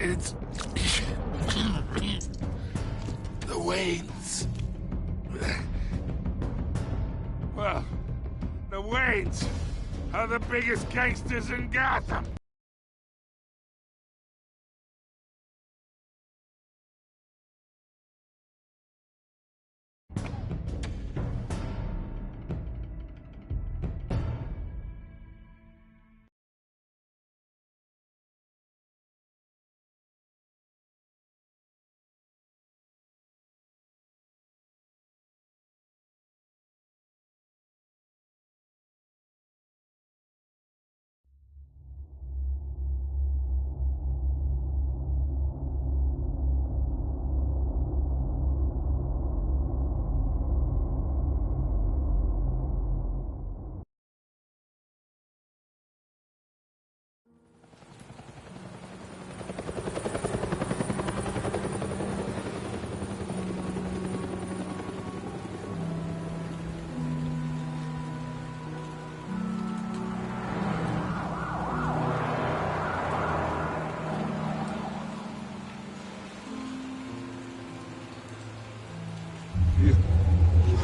It's... the Waynes. Well, the Waynes are the biggest gangsters in Gotham.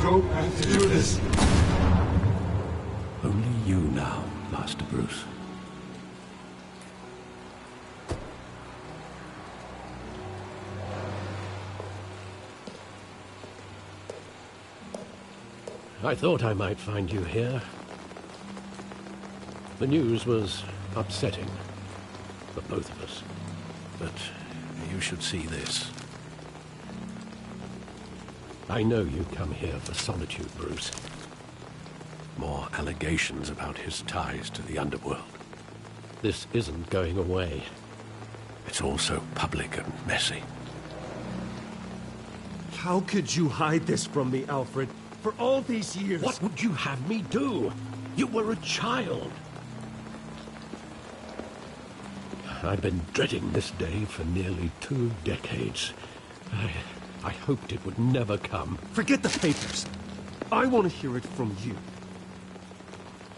Don't have to do this. Only you now, Master Bruce. I thought I might find you here. The news was upsetting for both of us. But you should see this. I know you come here for solitude, Bruce. More allegations about his ties to the underworld. This isn't going away. It's all so public and messy. How could you hide this from me, Alfred? For all these years... What would you have me do? You were a child. I've been dreading this day for nearly 2 decades. I hoped it would never come. Forget the papers. I want to hear it from you.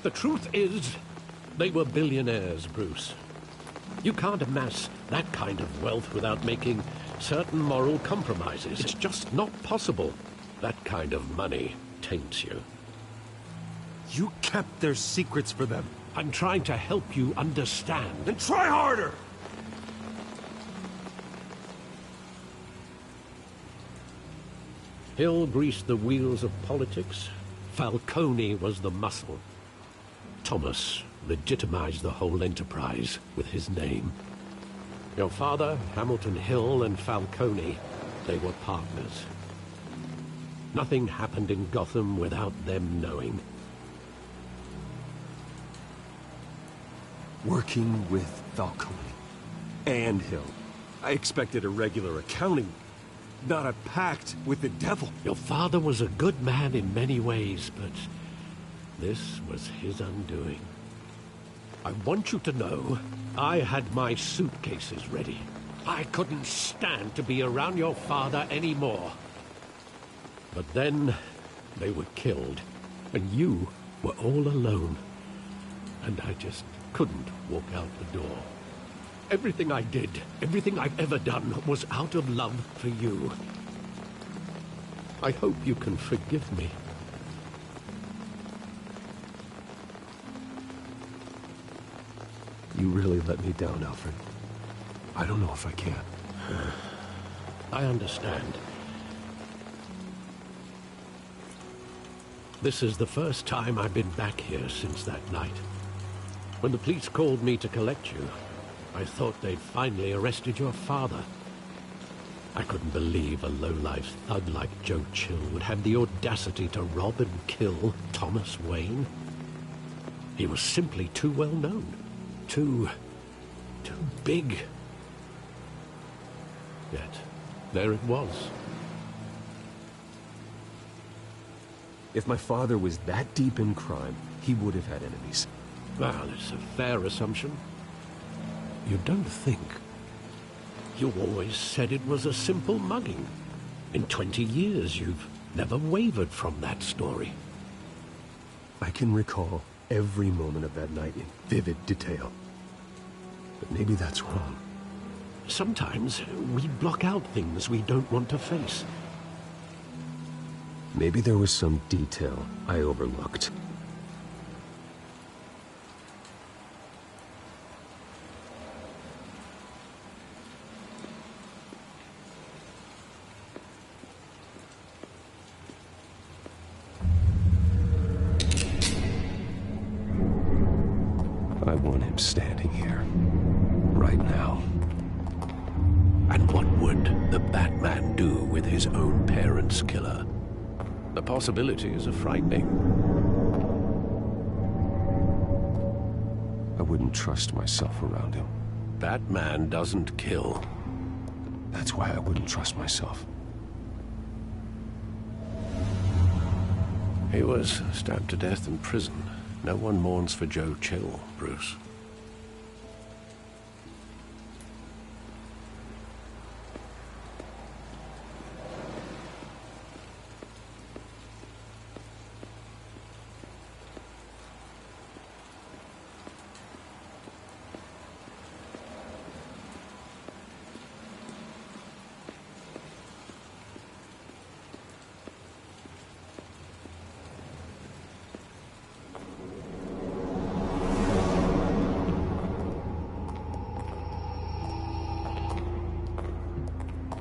The truth is, they were billionaires, Bruce. You can't amass that kind of wealth without making certain moral compromises. It's just not possible. That kind of money taints you. You kept their secrets for them. I'm trying to help you understand. Then try harder! Hill greased the wheels of politics. Falcone was the muscle. Thomas legitimized the whole enterprise with his name. Your father, Hamilton Hill, and Falcone, they were partners. Nothing happened in Gotham without them knowing. Working with Falcone and Hill. I expected a regular accounting, not a pact with the devil. Your father was a good man in many ways, but this was his undoing. I want you to know, I had my suitcases ready. I couldn't stand to be around your father anymore. But then, they were killed, and you were all alone. And I just couldn't walk out the door. Everything I did, everything I've ever done, was out of love for you. I hope you can forgive me. You really let me down, Alfred. I don't know if I can. I understand. This is the first time I've been back here since that night. When the police called me to collect you, I thought they'd finally arrested your father. I couldn't believe a low-life thug like Joe Chill would have the audacity to rob and kill Thomas Wayne. He was simply too well known. Too big. Yet, there it was. If my father was that deep in crime, he would have had enemies. Well, it's a fair assumption. You don't think. You always said it was a simple mugging. In 20 years, you've never wavered from that story. I can recall every moment of that night in vivid detail. But maybe that's wrong. Sometimes we block out things we don't want to face. Maybe there was some detail I overlooked. I want him standing here, right now. And what would the Batman do with his own parents' killer? The possibilities are frightening. I wouldn't trust myself around him. Batman doesn't kill. That's why I wouldn't trust myself. He was stabbed to death in prison. No one mourns for Joe Chill, Bruce.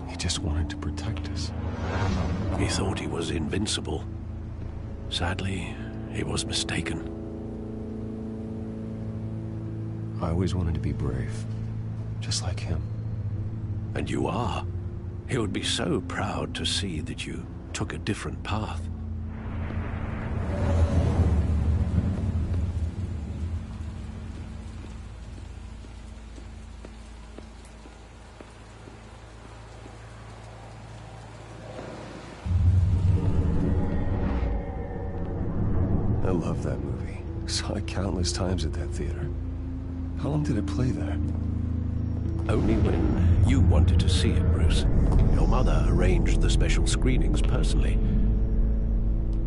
He just wanted to protect us. He thought he was invincible. Sadly, he was mistaken. I always wanted to be brave, just like him. And you are. He would be so proud to see that you took a different path. I love that movie. Saw it countless times at that theater. How long did it play there? Only when you wanted to see it, Bruce. Your mother arranged the special screenings personally.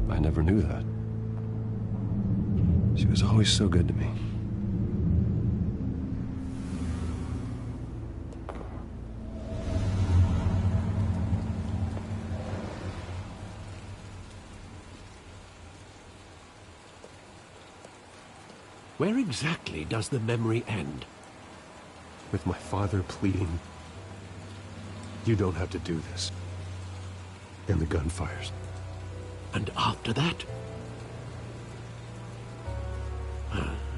I never knew that. She was always so good to me. Where exactly does the memory end? With my father pleading, "You don't have to do this." And the gunfires. And after that?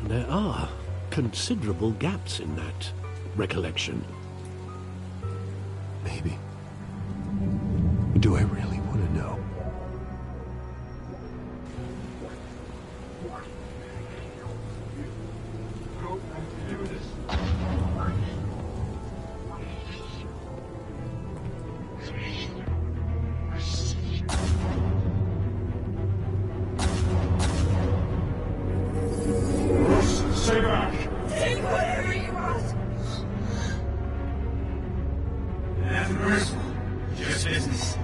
There are considerable gaps in that recollection. Maybe. Do I really want to know? Stay back! Take whatever you want. Nothing personal. Just business.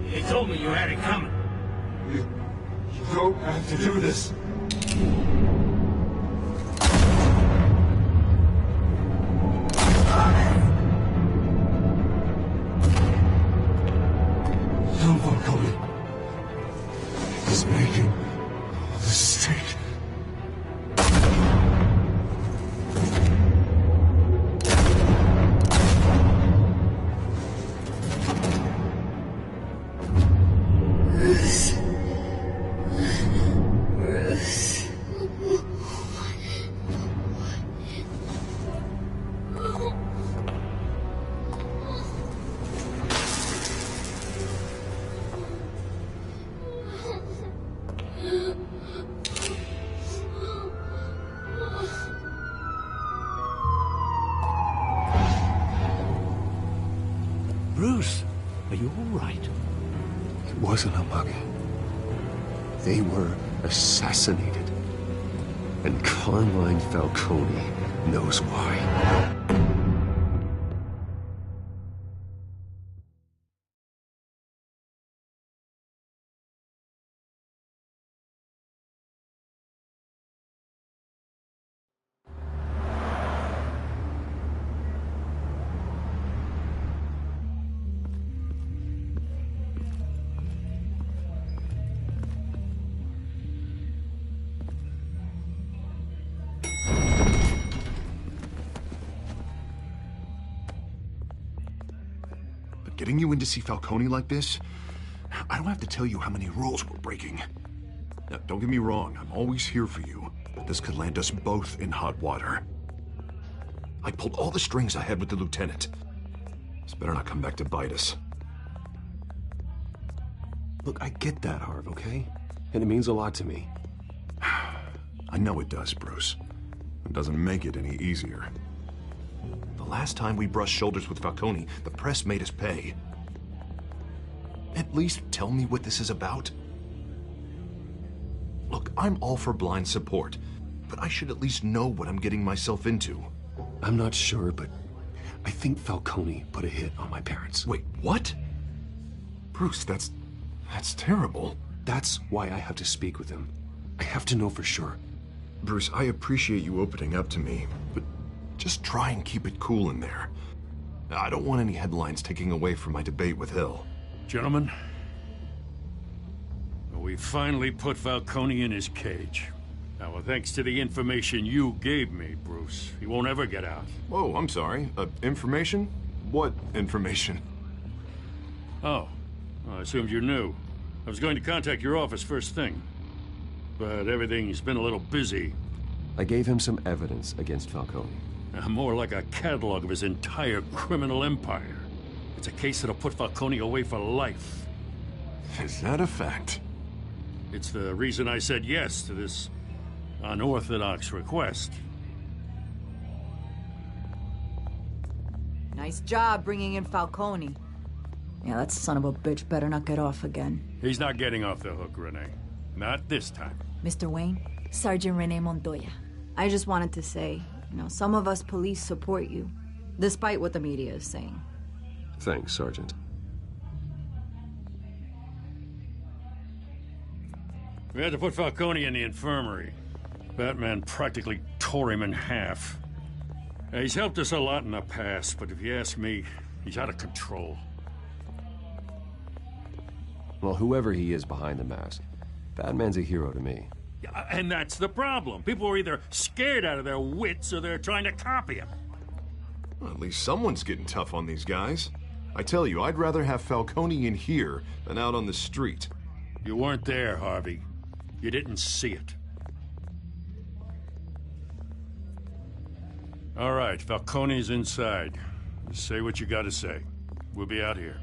He told me you had it coming. You don't have to do this. Someone coming. He's making a mistake. Bruce, are you all right? It wasn't a mug. They were assassinated. And Carmine Falcone knows why. getting you in to see Falcone like this? I don't have to tell you how many rules we're breaking. Now, don't get me wrong, I'm always here for you, but this could land us both in hot water. I pulled all the strings I had with the lieutenant. This better not come back to bite us. Look, I get that, Harv, okay? And it means a lot to me. I know it does, Bruce. It doesn't make it any easier. The last time we brushed shoulders with Falcone, the press made us pay. At least tell me what this is about. Look, I'm all for blind support, but I should at least know what I'm getting myself into. I'm not sure, but I think Falcone put a hit on my parents. Wait, what? Bruce, that's terrible. That's why I have to speak with him. I have to know for sure. Bruce, I appreciate you opening up to me, but just try and keep it cool in there. I don't want any headlines taking away from my debate with Hill. Gentlemen, we finally put Falcone in his cage. Now, thanks to the information you gave me, Bruce, he won't ever get out. Whoa, I'm sorry. Information? What information? Oh, I assumed you knew. I was going to contact your office first thing, but everything's been a little busy. I gave him some evidence against Falcone. More like a catalog of his entire criminal empire. It's a case that'll put Falcone away for life. Is that a fact? It's the reason I said yes to this unorthodox request. Nice job bringing in Falcone. Yeah, that son of a bitch better not get off again. He's not getting off the hook, Renee. Not this time. Mr. Wayne, Sergeant Renee Montoya. I just wanted to say, some of us police support you, despite what the media is saying. Thanks, Sergeant. We had to put Falcone in the infirmary. Batman practically tore him in half. He's helped us a lot in the past, but if you ask me, he's out of control. Well, whoever he is behind the mask, Batman's a hero to me. Yeah, and that's the problem. People are either scared out of their wits or they're trying to copy him. Well, at least someone's getting tough on these guys. I tell you, I'd rather have Falcone in here than out on the street. You weren't there, Harvey. You didn't see it. All right, Falcone's inside. Say what you gotta say. We'll be out here.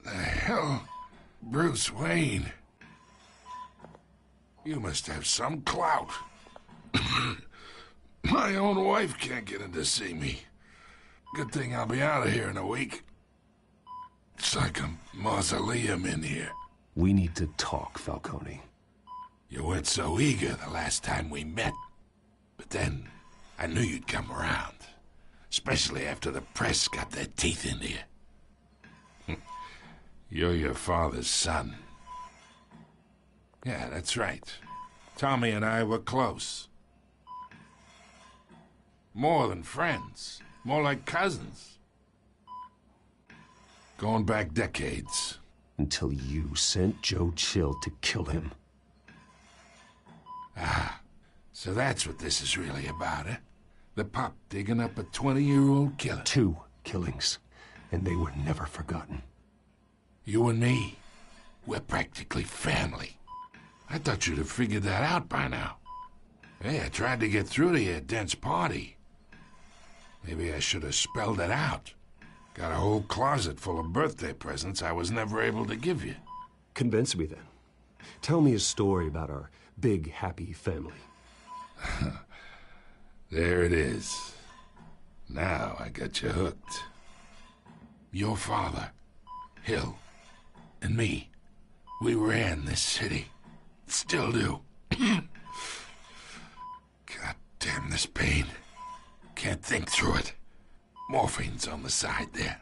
Hell, Bruce Wayne. You must have some clout. My own wife can't get in to see me. Good thing I'll be out of here in a week. It's like a mausoleum in here. We need to talk, Falcone. You weren't so eager the last time we met. But then, I knew you'd come around. Especially after the press got their teeth into you. You're your father's son. Yeah, that's right. Tommy and I were close. More than friends. More like cousins. Going back decades. Until you sent Joe Chill to kill him. Ah, so that's what this is really about, eh? The pup digging up a 20-year-old killer. 2 killings, and they were never forgotten. You and me, we're practically family. I thought you'd have figured that out by now. Hey, I tried to get through to your dense party. Maybe I should have spelled it out. Got a whole closet full of birthday presents I was never able to give you. Convince me then. Tell me a story about our big, happy family. There it is. Now I got you hooked. Your father, Hill, and me, we ran this city. Still do. God damn this pain. Can't think through it. Morphine's on the side there.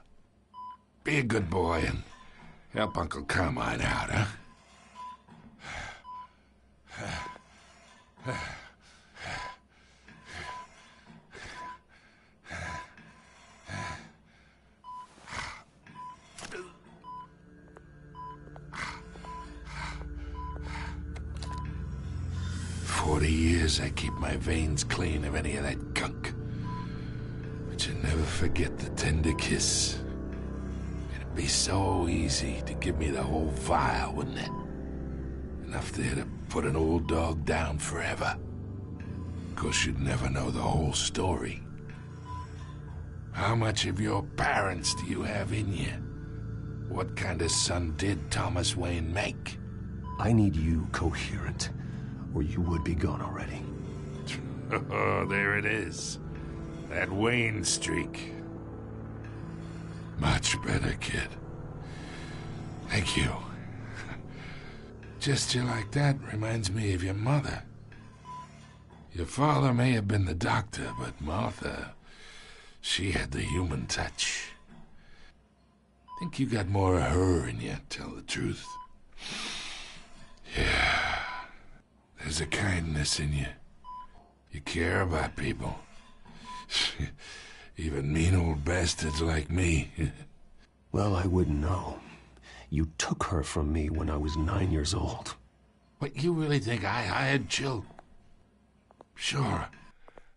Be a good boy and Help Uncle Carmine out, huh? 40 years I keep my veins clean of any of that gunk. But you never forget the tender kiss. It'd be so easy to give me the whole vial, wouldn't it? Enough there to put an old dog down forever. Of course, you'd never know the whole story. How much of your parents do you have in you? What kind of son did Thomas Wayne make? I need you coherent, or you would be gone already. Oh, there it is. That Wayne streak. Much better, kid. Thank you. Gesture like that reminds me of your mother. Your father may have been the doctor, but Martha, she had the human touch. Think you got more of her in you, tell the truth. Yeah. There's a kindness in you. You care about people. Even mean old bastards like me. Well, I wouldn't know. You took her from me when I was 9 years old. What, you really think I hired Chill? Sure.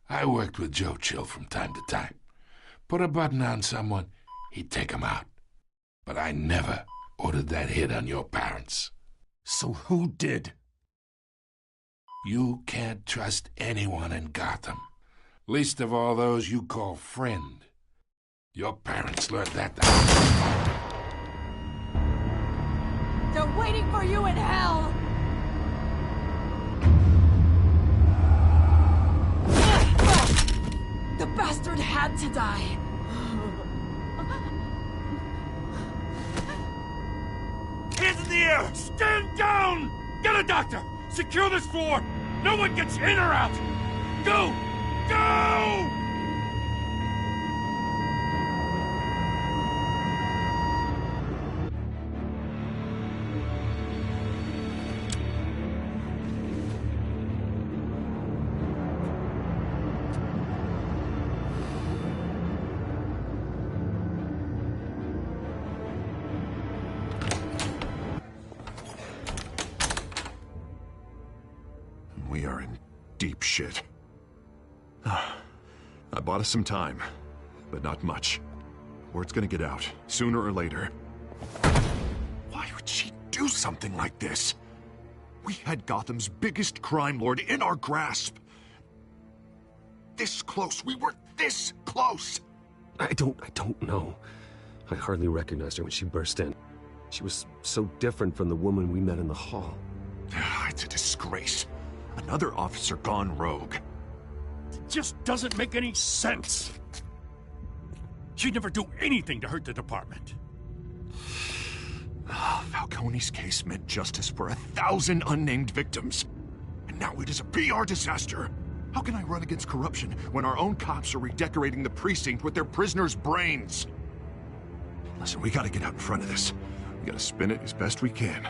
I worked with Joe Chill from time to time. Put a button on someone, he'd take him out. But I never ordered that hit on your parents. So who did? You can't trust anyone in Gotham. Least of all those you call friend. Your parents learned that the They're waiting for you in hell! The bastard had to die. Hands in the air! Stand down! Get a doctor! Secure this floor! No one gets in or out! Go! Go! We are in deep shit. I bought us some time, but not much. Word's gonna get out, sooner or later. Why would she do something like this? We had Gotham's biggest crime lord in our grasp. This close, we were this close! I don't know. I hardly recognized her when she burst in. She was so different from the woman we met in the hall. It's a disgrace. Another officer gone rogue. It just doesn't make any sense. She'd never do anything to hurt the department. Falcone's case meant justice for 1,000 unnamed victims. And now it is a PR disaster. How can I run against corruption when our own cops are redecorating the precinct with their prisoners' brains? Listen, we gotta get out in front of this. We gotta spin it as best we can.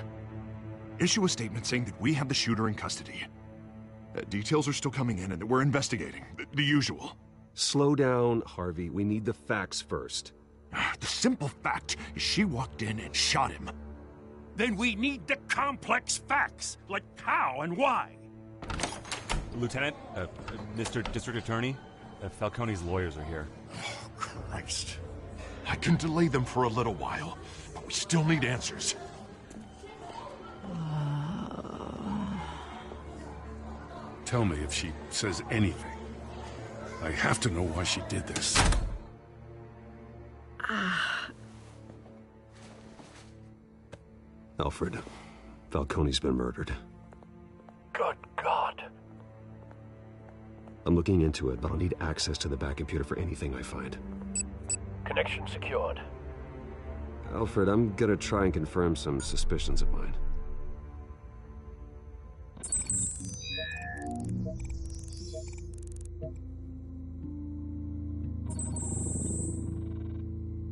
Issue a statement saying that we have the shooter in custody. Details are still coming in and that we're investigating. The usual. Slow down, Harvey. We need the facts first. The simple fact is she walked in and shot him. Then we need the complex facts, like how and why. Lieutenant, Mr. District Attorney, Falcone's lawyers are here. Oh, Christ. I can delay them for a little while, but we still need answers. Tell me if she says anything. I have to know why she did this. Alfred, Falcone's been murdered. Good God. I'm looking into it, but I'll need access to the back computer for anything I find. Connection secured. Alfred, I'm gonna try and confirm some suspicions of mine.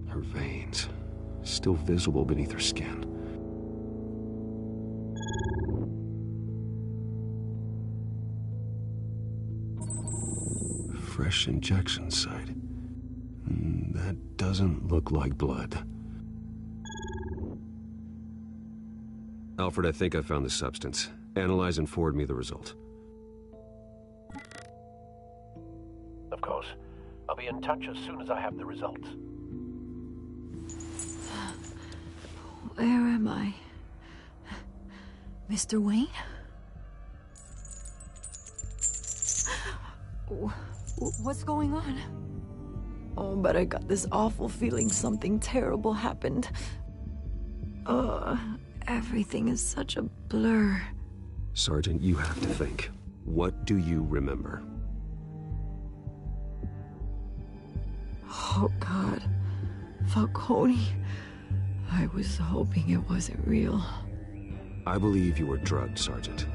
Her veins. still visible beneath her skin. Fresh injection site. That doesn't look like blood. Alfred, I think I found the substance. Analyze and forward me the result. Of course. I'll be in touch as soon as I have the results. Where am I? Mr. Wayne? What's going on? Oh, but I got this awful feeling something terrible happened. Everything is such a blur. Sergeant, you have to think. What do you remember? Oh, God. Falcone. I was hoping it wasn't real. I believe you were drugged, Sergeant.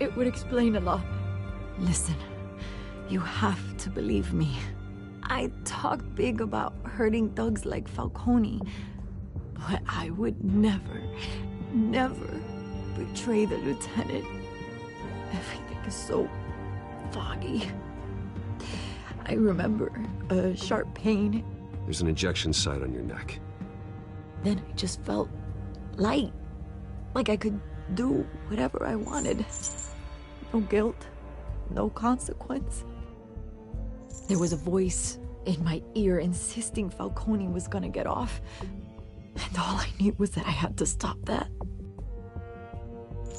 It would explain a lot. Listen, you have to believe me. I talk big about hurting thugs like Falcone, but I would never betray the lieutenant. Everything is so foggy. I remember a sharp pain. There's an injection site on your neck. Then I just felt light. Like I could do whatever I wanted. No guilt, no consequence. There was a voice in my ear insisting Falcone was gonna get off. And all I knew was that I had to stop that.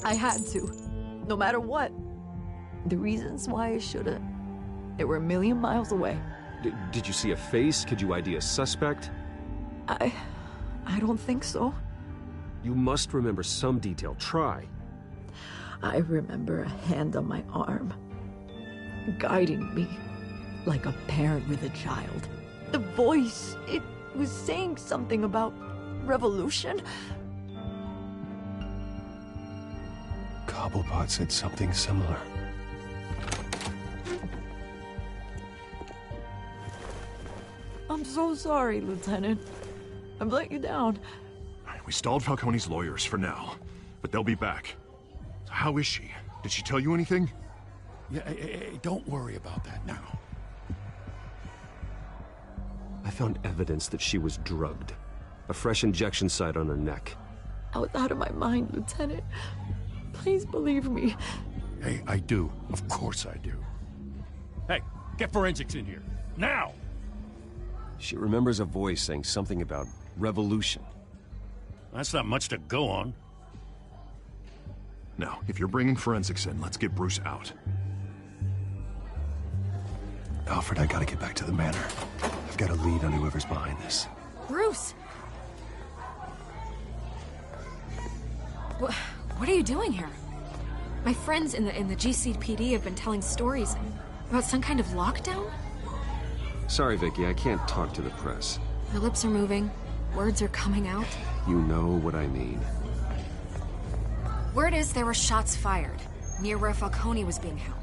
I had to, no matter what. The reasons why I should've, they were a million miles away. Did you see a face? Could you ID a suspect? I don't think so. You must remember some detail. Try. I remember a hand on my arm, guiding me like a parent with a child. The voice, it was saying something about revolution. Cobblepot said something similar. I'm so sorry, Lieutenant. I've let you down. We stalled Falcone's lawyers for now, but they'll be back. How is she? Did she tell you anything? Yeah, hey, don't worry about that now. I found evidence that she was drugged. A fresh injection site on her neck. I was out of my mind, Lieutenant. Please believe me. Hey, I do. Of course I do. Hey, get forensics in here. Now! She remembers a voice saying something about revolution. That's not much to go on. Now, if you're bringing forensics in, let's get Bruce out. Alfred, I gotta get back to the manor. I've got a lead on whoever's behind this. Bruce! What are you doing here? My friends in the GCPD have been telling stories about some kind of lockdown? Sorry, Vicky, I can't talk to the press. My lips are moving. Words are coming out. You know what I mean. Word is there were shots fired near where Falcone was being held.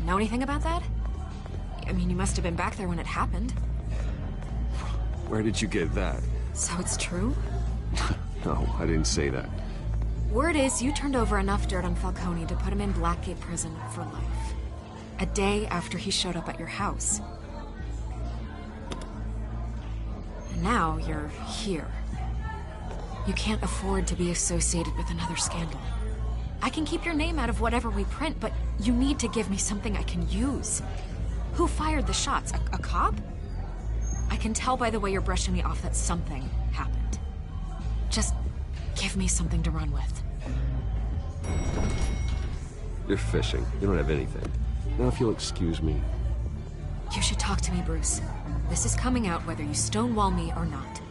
Know anything about that? I mean, you must have been back there when it happened. Where did you get that? So it's true? No, I didn't say that. Word is you turned over enough dirt on Falcone to put him in Blackgate Prison for life. A day after he showed up at your house. And now you're here. You can't afford to be associated with another scandal. I can keep your name out of whatever we print, but you need to give me something I can use. Who fired the shots? A cop? I can tell by the way you're brushing me off that something happened. Just give me something to run with. You're fishing. You don't have anything. Now, if you'll excuse me. You should talk to me, Bruce. This is coming out whether you stonewall me or not.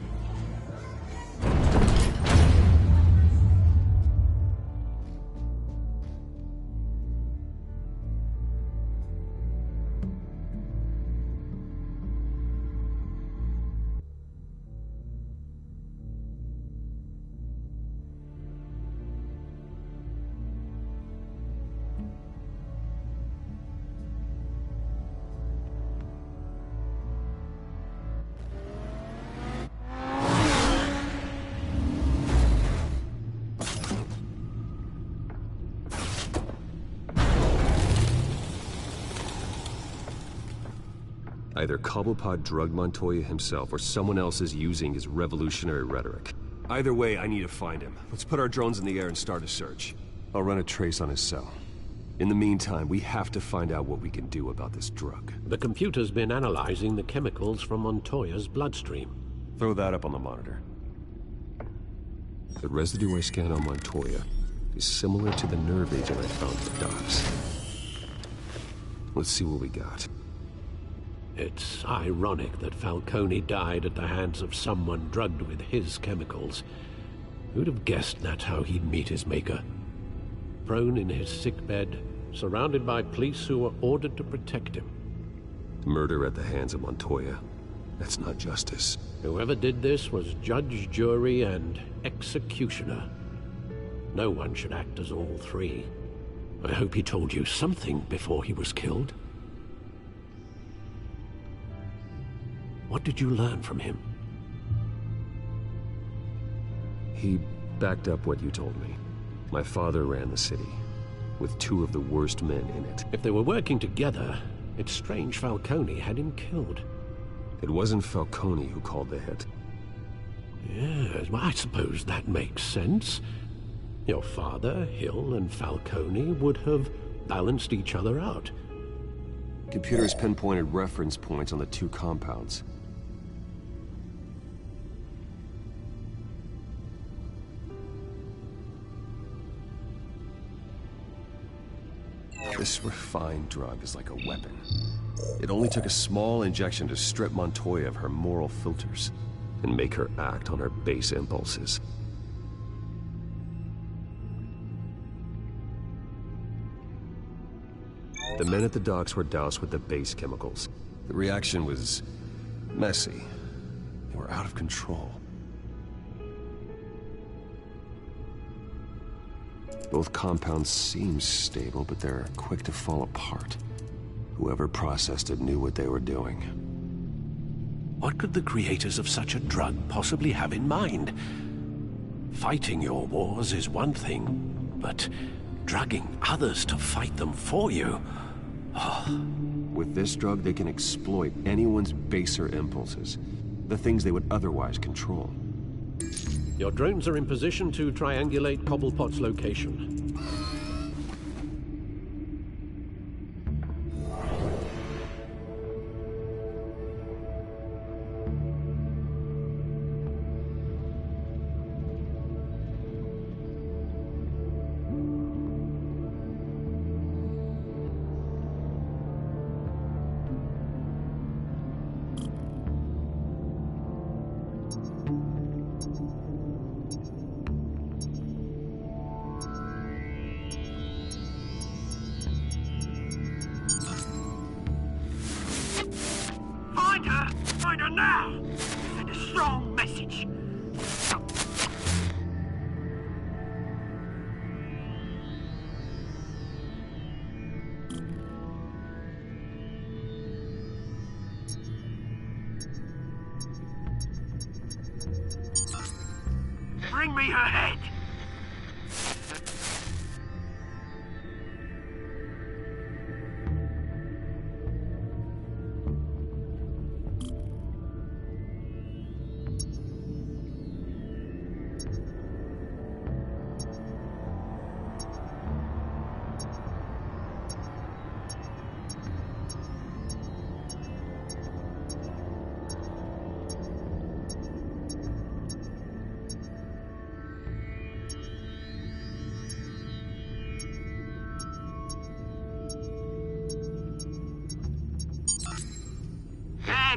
Either Cobblepot drugged Montoya himself, or someone else is using his revolutionary rhetoric. Either way, I need to find him. Let's put our drones in the air and start a search. I'll run a trace on his cell. In the meantime, we have to find out what we can do about this drug. The computer's been analyzing the chemicals from Montoya's bloodstream. Throw that up on the monitor. The residue I scanned on Montoya is similar to the nerve agent I found at the docks. Let's see what we got. It's ironic that Falcone died at the hands of someone drugged with his chemicals. Who'd have guessed that's how he'd meet his maker? Prone in his sickbed, surrounded by police who were ordered to protect him. Murder at the hands of Montoya. That's not justice. Whoever did this was judge, jury, and executioner. No one should act as all three. I hope he told you something before he was killed. What did you learn from him? He backed up what you told me. My father ran the city, with two of the worst men in it. If they were working together, it's strange Falcone had him killed. It wasn't Falcone who called the hit. Yes, well, I suppose that makes sense. Your father, Hill, and Falcone would have balanced each other out. Computers pinpointed reference points on the two compounds. This refined drug is like a weapon. It only took a small injection to strip Montoya of her moral filters and make her act on her base impulses. The men at the docks were doused with the base chemicals. The reaction was messy. They were out of control. Both compounds seem stable, but they're quick to fall apart. Whoever processed it knew what they were doing. What could the creators of such a drug possibly have in mind? Fighting your wars is one thing, but drugging others to fight them for you? Oh. With this drug, they can exploit anyone's baser impulses, the things they would otherwise control. Your drones are in position to triangulate Cobblepot's location. Find her now! Send a strong message. Bring me her head!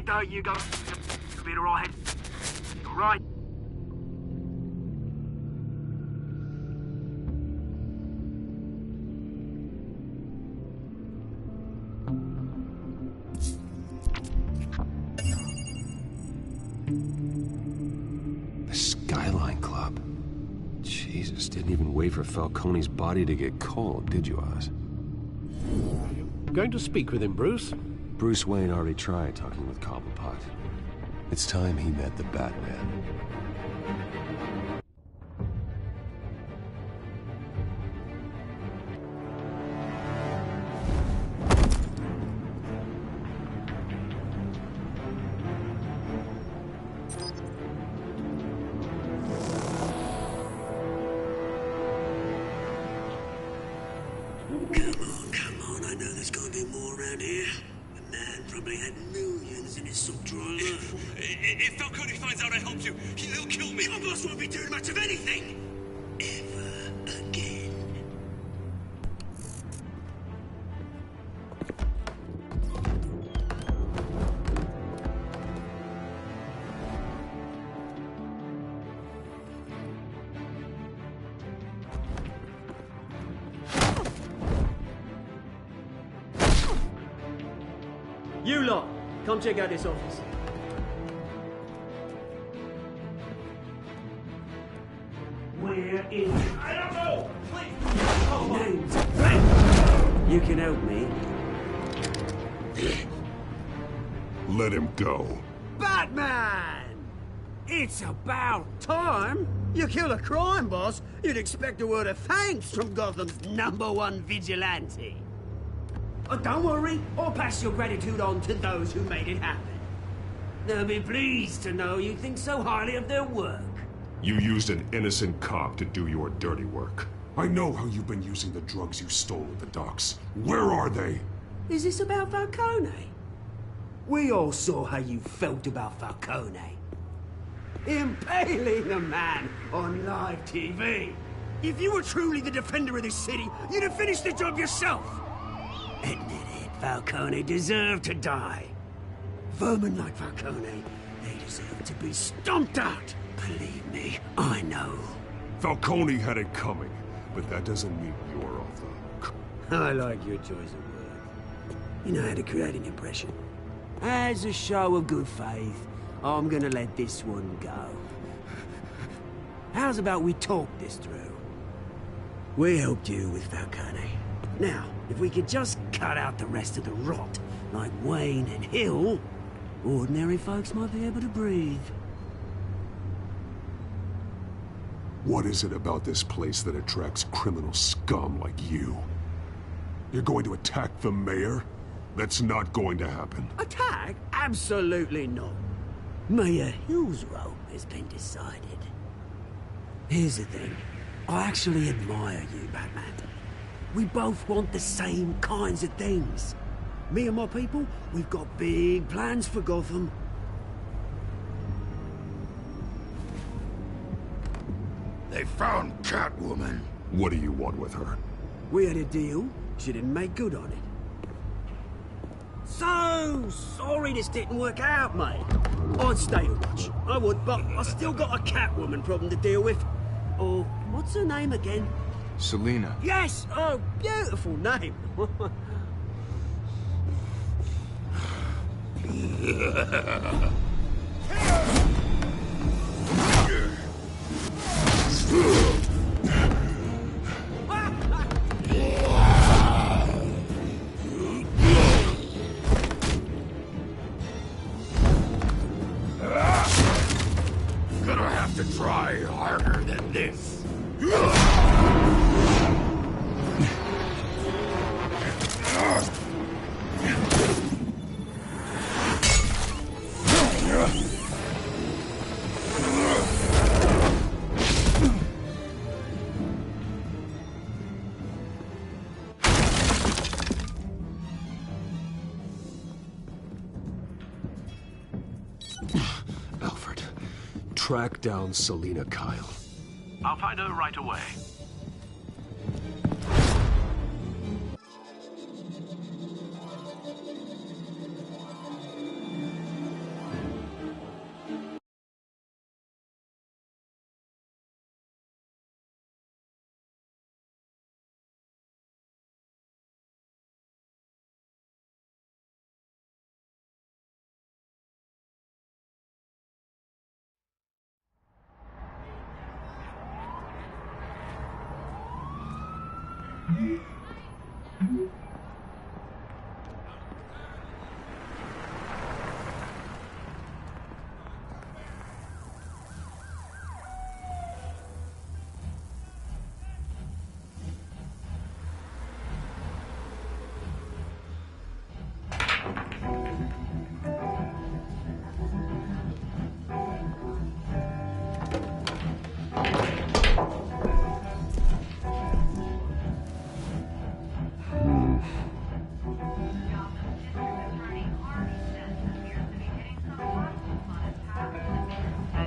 There you go. You'll be alright. Alright. The Skyline Club. Jesus, didn't even wait for Falcone's body to get cold, did you, Oz? Going to speak with him, Bruce? Bruce Wayne already tried talking with Cobblepot. It's time he met the Batman. there's gonna be more around here. The man probably had millions in his sub drawer. If Falcone finds out I helped you, he'll kill me. Your boss won't be doing much of anything. Ever again. You lot, come check out this office. Where is... I don't know! Please! Name's Frank. You can help me. Let him go. Batman! It's about time. You kill a crime boss, you'd expect a word of thanks from Gotham's #1 vigilante. Oh, don't worry, I'll pass your gratitude on to those who made it happen. They'll be pleased to know you think so highly of their work. You used an innocent cop to do your dirty work. I know how you've been using the drugs you stole at the docks. Where are they? Is this about Falcone? We all saw how you felt about Falcone. Impaling a man on live TV. If you were truly the defender of this city, you'd have finished the job yourself. Admit it, Falcone deserved to die. Vermin like Falcone, they deserve to be stomped out. Believe me, I know. Falcone had it coming, but that doesn't mean you're off the hook. I like your choice of words. You know how to create an impression. As a show of good faith, I'm gonna let this one go. How's about we talk this through? We helped you with Falcone. Now, if we could just cut out the rest of the rot, like Wayne and Hill, ordinary folks might be able to breathe. What is it about this place that attracts criminal scum like you? You're going to attack the mayor? That's not going to happen. Attack? Absolutely not. Mayor Hill's role has been decided. Here's the thing. I actually admire you, Batman. We both want the same kinds of things. Me and my people, we've got big plans for Gotham. They found Catwoman. What do you want with her? We had a deal. She didn't make good on it. So sorry this didn't work out, mate. I'd stay to watch. I would, but I still got a Catwoman problem to deal with. Oh, what's her name again? Selina. Yes! Oh, beautiful name. Gonna have to try harder than this. Alfred, track down Selina Kyle. I'll find her right away.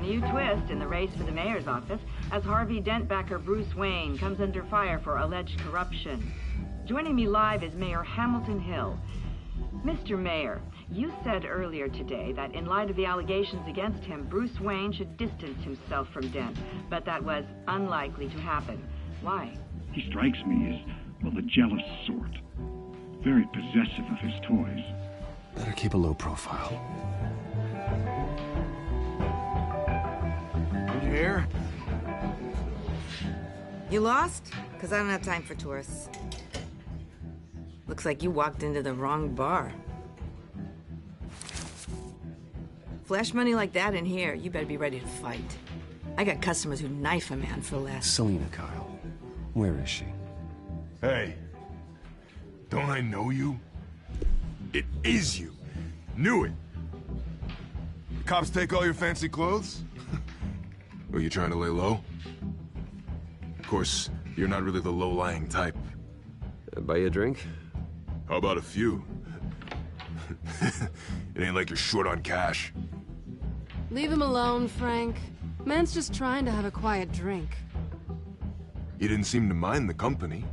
new twist in the race for the mayor's office as Harvey Dent backer Bruce Wayne comes under fire for alleged corruption. Joining me live is Mayor Hamilton Hill. Mr. Mayor, you said earlier today that in light of the allegations against him, Bruce Wayne should distance himself from Dent, but that was unlikely to happen. Why? He strikes me as, well, the jealous sort. Very possessive of his toys. Better keep a low profile. You here? You lost? Because I don't have time for tourists. Looks like you walked into the wrong bar. Flash money like that in here, you better be ready to fight. I got customers who knife a man for less. Selina Kyle. Where is she? Hey. Don't I know you? It is you. Knew it. The cops take all your fancy clothes? Were you trying to lay low? Of course, you're not really the low-lying type. Buy you a drink? How about a few? It ain't like you're short on cash. Leave him alone, Frank. Man's just trying to have a quiet drink. You didn't seem to mind the company.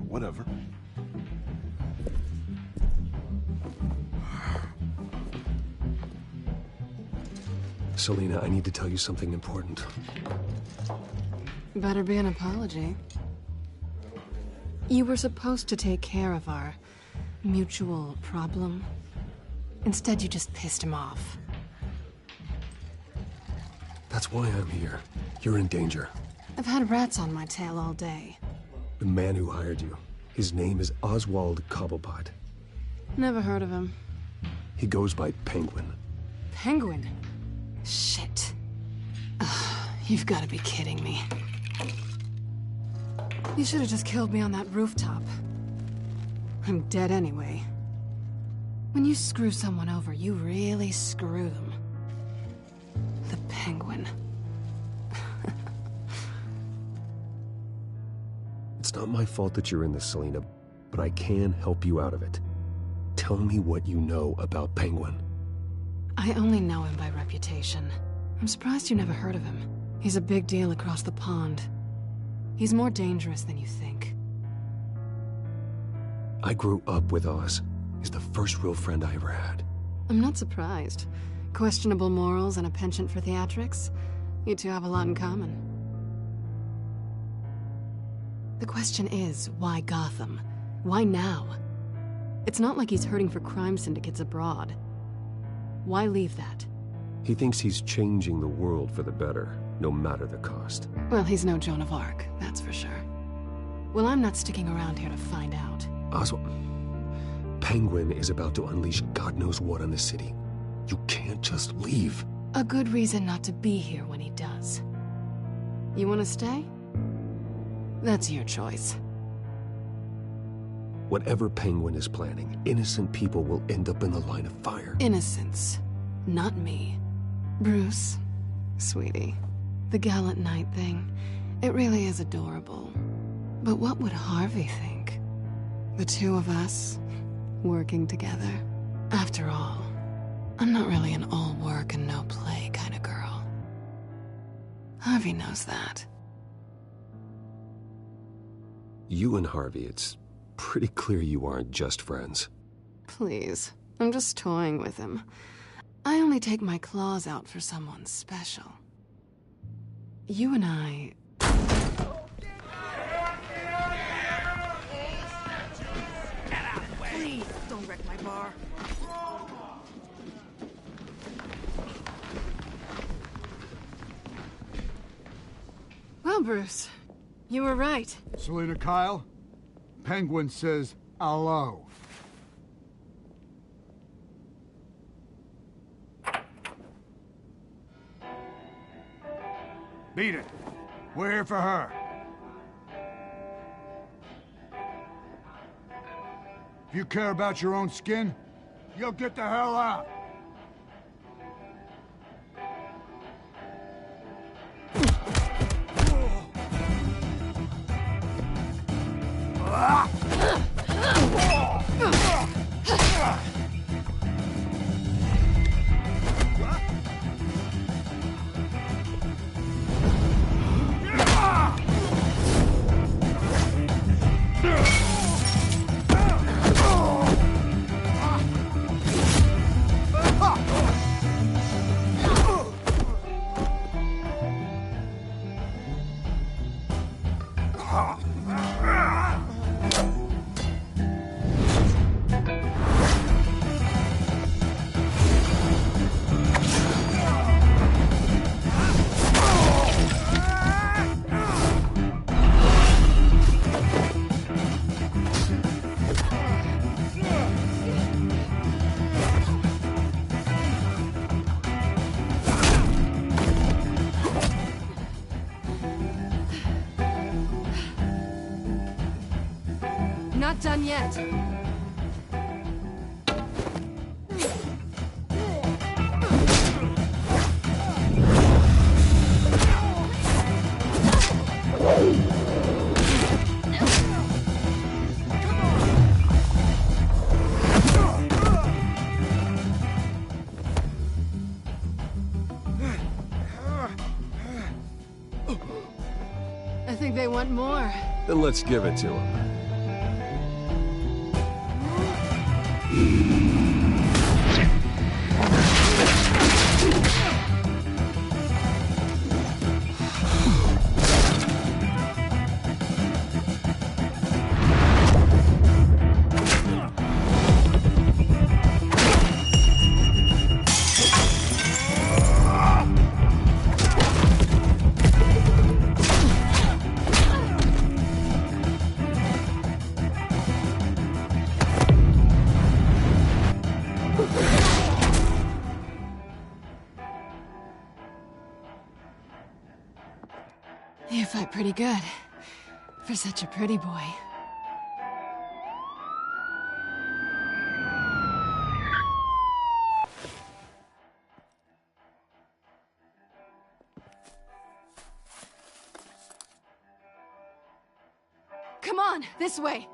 Whatever. Selina, I need to tell you something important. Better be an apology. You were supposed to take care of our mutual problem. Instead, you just pissed him off. That's why I'm here. You're in danger. I've had rats on my tail all day. The man who hired you. His name is Oswald Cobblepot. Never heard of him. He goes by Penguin. Penguin? Shit. You've got to be kidding me. You should have just killed me on that rooftop. I'm dead anyway. When you screw someone over, you really screw them. The Penguin. It's not my fault that you're in this, Selina, but I can help you out of it. Tell me what you know about Penguin. I only know him by reputation. I'm surprised you never heard of him. He's a big deal across the pond. He's more dangerous than you think. I grew up with Oz. He's the first real friend I ever had. I'm not surprised. Questionable morals and a penchant for theatrics. You two have a lot in common. The question is, why Gotham? Why now? It's not like he's hurting for crime syndicates abroad. Why leave that? He thinks he's changing the world for the better, no matter the cost. Well, he's no Joan of Arc, that's for sure. Well, I'm not sticking around here to find out. Oswald, Penguin is about to unleash God knows what on the city. You can't just leave. A good reason not to be here when he does. You want to stay? That's your choice. Whatever Penguin is planning, innocent people will end up in the line of fire. Innocence, not me. Bruce, sweetie, the gallant knight thing, it really is adorable. But what would Harvey think? The two of us, working together. After all, I'm not really an all work and no play kind of girl. Harvey knows that. You and Harvey, it's pretty clear you aren't just friends. Please, I'm just toying with him. I only take my claws out for someone special. You and I... Please, don't wreck my bar. Well, Bruce, you were right. Selina Kyle, Penguin says hello. Beat it. We're here for her. If you care about your own skin, you'll get the hell out. not done yet. I think they want more. Then let's give it to him. You fight pretty good. For such a pretty boy. Come on, this way.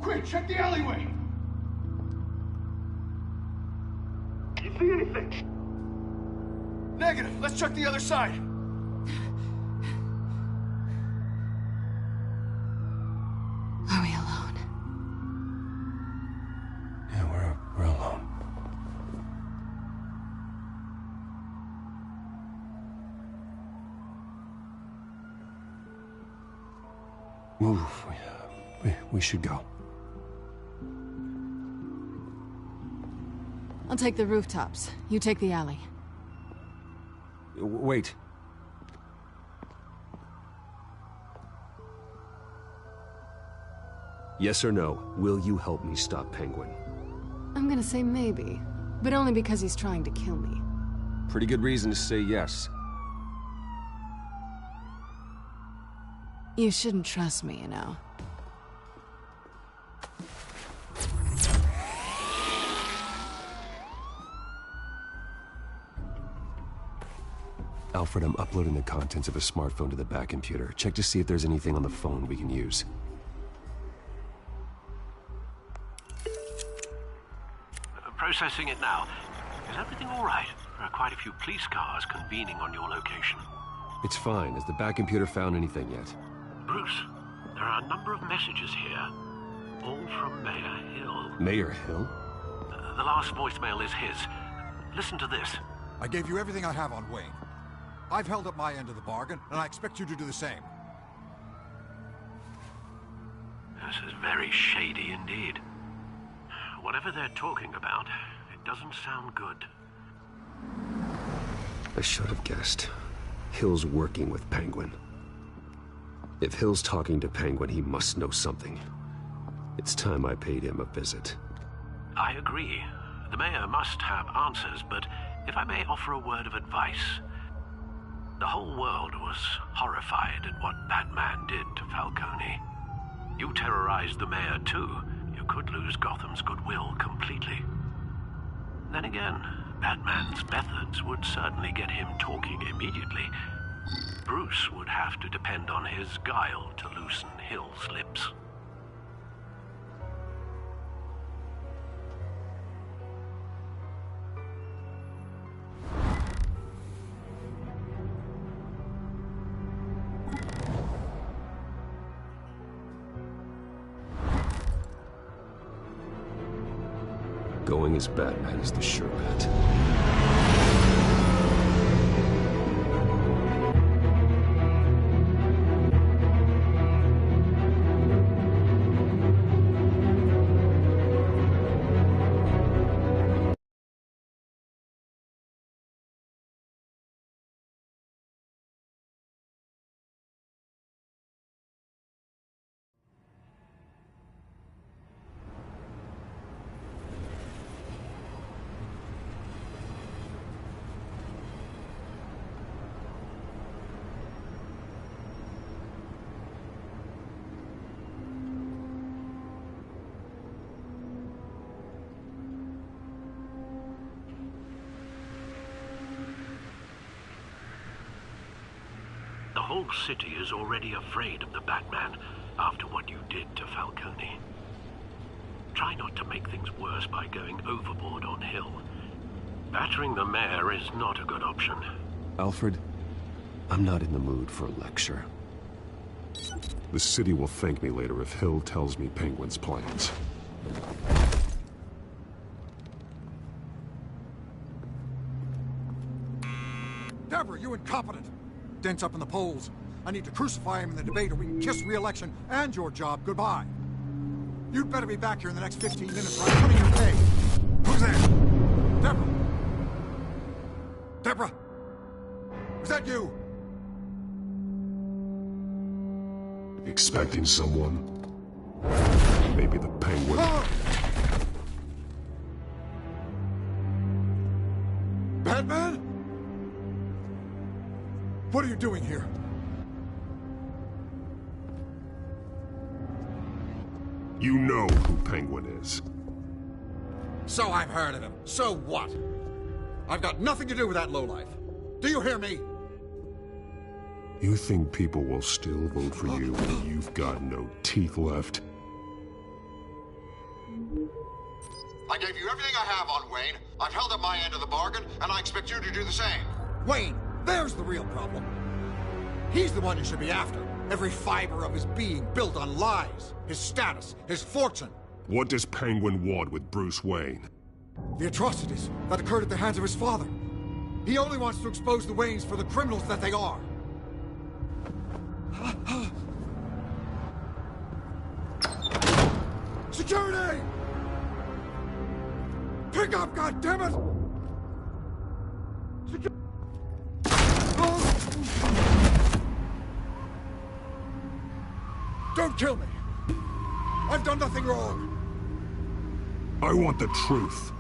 Quick, check the alleyway! You see anything? Negative. Let's check the other side. Are we alone? Yeah, we're alone. Move. We should go. I'll take the rooftops. You take the alley. Wait. Yes or no, will you help me stop Penguin? I'm gonna say maybe, but only because he's trying to kill me. Pretty good reason to say yes. You shouldn't trust me, you know. Alfred, I'm uploading the contents of a smartphone to the back computer. Check to see if there's anything on the phone we can use. Processing it now. Is everything all right? There are quite a few police cars convening on your location. It's fine. Has the back computer found anything yet? Bruce, there are a number of messages here. All from Mayor Hill. Mayor Hill? The last voicemail is his. Listen to this. I gave you everything I have on Wayne. I've held up my end of the bargain, and I expect you to do the same. This is very shady indeed. Whatever they're talking about, it doesn't sound good. I should have guessed. Hill's working with Penguin. If Hill's talking to Penguin, he must know something. It's time I paid him a visit. I agree. The mayor must have answers, but if I may offer a word of advice. The whole world was horrified at what Batman did to Falcone. You terrorized the mayor too. You could lose Gotham's goodwill completely. Then again, Batman's methods would certainly get him talking immediately. Bruce would have to depend on his guile to loosen Hill's lips. Going as Batman is the sure bet. whole city is already afraid of the Batman after what you did to Falcone. Try not to make things worse by going overboard on Hill. Battering the mayor is not a good option. Alfred, I'm not in the mood for a lecture. The city will thank me later if Hill tells me Penguin's plans. Deborah, you incompetent! Dent's up in the polls. I need to crucify him in the debate or we can kiss re-election and your job goodbye. You'd better be back here in the next 15 minutes or I'm cutting your pay. Who's there? Deborah? Deborah? Is that you? Expecting someone? Maybe the Penguin. Batman? What are you doing here? You know who Penguin is. So I've heard of him. So what? I've got nothing to do with that lowlife. Do you hear me? You think people will still vote for you when you've got no teeth left? I gave you everything I have on Wayne. I've held up my end of the bargain, and I expect you to do the same. Wayne, there's the real problem. He's the one you should be after. Every fiber of his being built on lies, his status, his fortune. What does Penguin want with Bruce Wayne? The atrocities that occurred at the hands of his father. He only wants to expose the Waynes for the criminals that they are. Security! Pick up, goddammit! Don't kill me! I've done nothing wrong! I want the truth,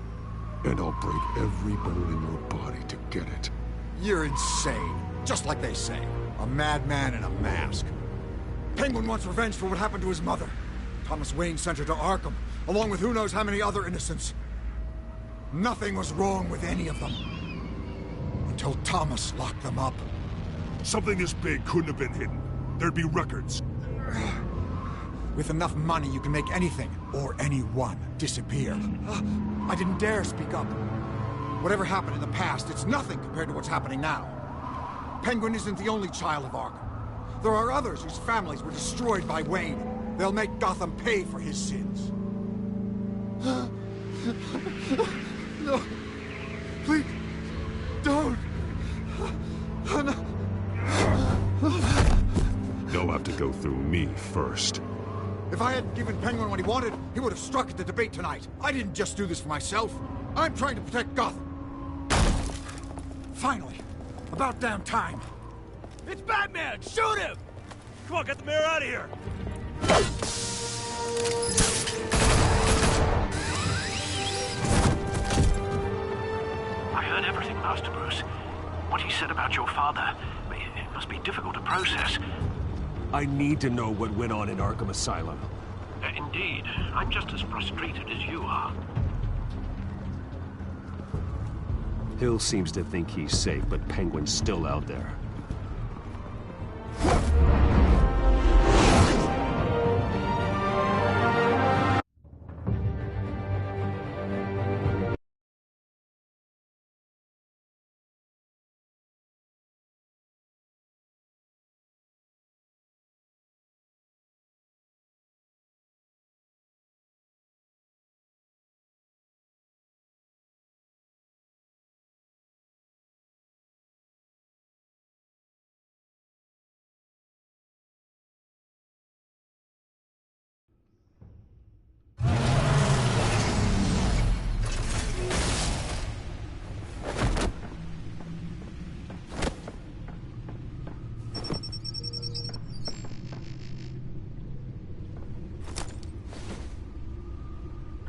and I'll break every bone in your body to get it. You're insane, just like they say. A madman in a mask. Penguin wants revenge for what happened to his mother. Thomas Wayne sent her to Arkham, along with who knows how many other innocents. Nothing was wrong with any of them. Until Thomas locked them up. Something this big couldn't have been hidden. There'd be records. With enough money, you can make anything, or anyone, disappear. I didn't dare speak up. Whatever happened in the past, it's nothing compared to what's happening now. Penguin isn't the only child of Arkham. There are others whose families were destroyed by Wayne. They'll make Gotham pay for his sins. No. Please. Don't. No. They'll have to go through me first. If I hadn't given Penguin what he wanted, he would have struck at the debate tonight. I didn't just do this for myself. I'm trying to protect Gotham. Finally. About damn time. It's Batman! Shoot him! Come on, get the mayor out of here! I heard everything, Master Bruce. What he said about your father, it must be difficult to process. I need to know what went on in Arkham Asylum. Indeed. I'm just as frustrated as you are. Hill seems to think he's safe, but Penguin's still out there.